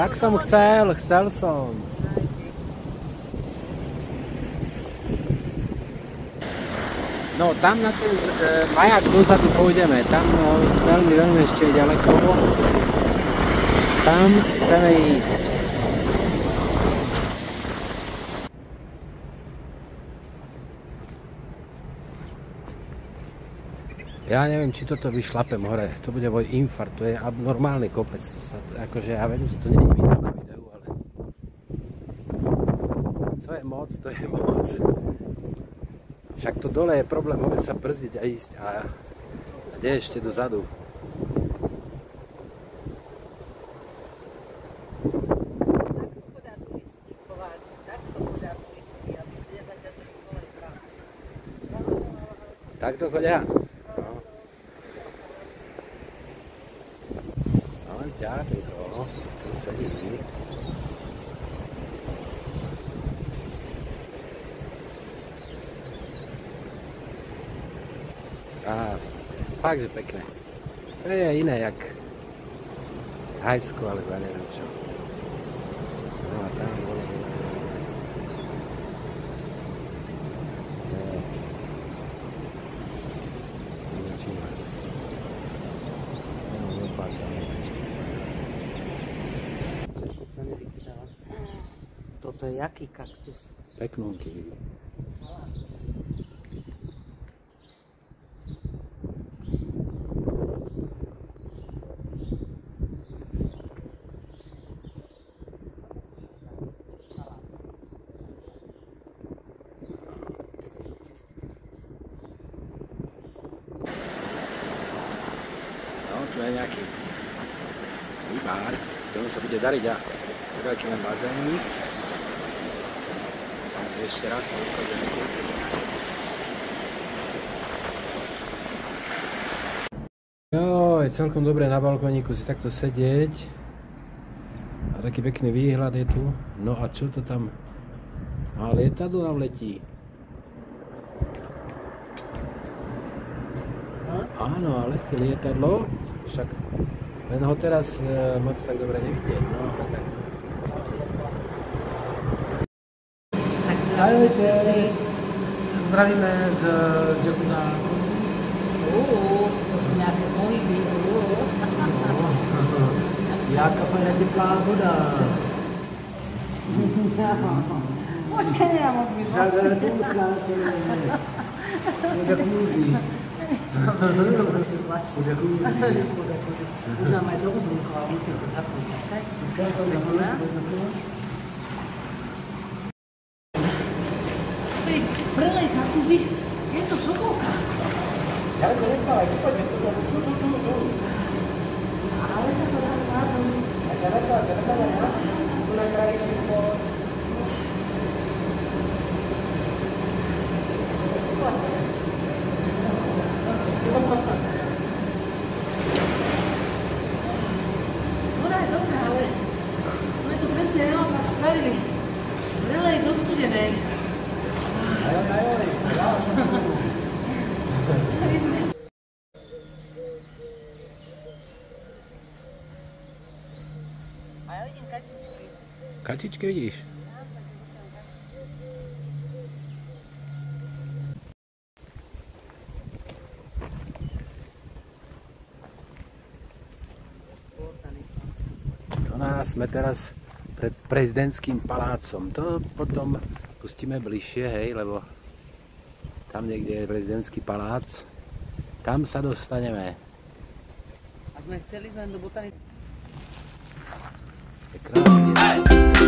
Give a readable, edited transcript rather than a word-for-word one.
Tak som chcel som. No tam na ten maják dozadu pôjdeme, tam veľmi ešte je ďaleko. Tam chceme ísť. Ja neviem, či toto vyšlapem hore, to bude môj infarkt, to je abnormálny kopec. Akože ja viem, že to nie je vidno na videu, ale... Co je moc, to je moc. Však to dole je problém vôbec sa brzdiť a ísť. A kde ešte dozadu? Takto chodia? Ďakujem, tu sedí. Krásne, fakt, že pekné. To je iné, jak Thajsko, alebo ja neviem čo. No a tam bolo. Toto je jaký kaktus? Peknúky. No, tu je nejaký rybár, ktorom sa bude dariť a taký len bazénik. Ešte raz sa ukážem skúsiť. Joj, celkom dobre na balkóniku si takto sedieť. A taký pekný výhľad je tu. No a čo to tam? A lietadlo nám letí. Áno, a letí lietadlo. Však len ho teraz moc tak dobre nevidieť. No, ale tak. Ahojte, zdravíme z Džokuzáku. To sú nejaké pohyby. Jaká fajná teplá voda. Počkaj, ja moc mi Žádné tu skáte. Jacuzzi. Jacuzzi. Už nám aj do budúku, ale musím to zapnúť. Prelej jacuzzi, je to šokovka. Ja to nechávaj, poďme tu. Ale sa to dá zvládnuť. Tak ja nechávaj asi. Tu na kraji si poď. Dobre, ale sme tu presne naopak spravili. Prelej do studenej. Ja som tu. A ja vidím kačičky. Kačičky vidíš? To nás sme teraz pred prezidentským palácom. To potom pustíme bližšie, hej, lebo tam niekde je prezidentský palác. Tam sa dostaneme. A sme chceli ísť len do botaniky. Krásne.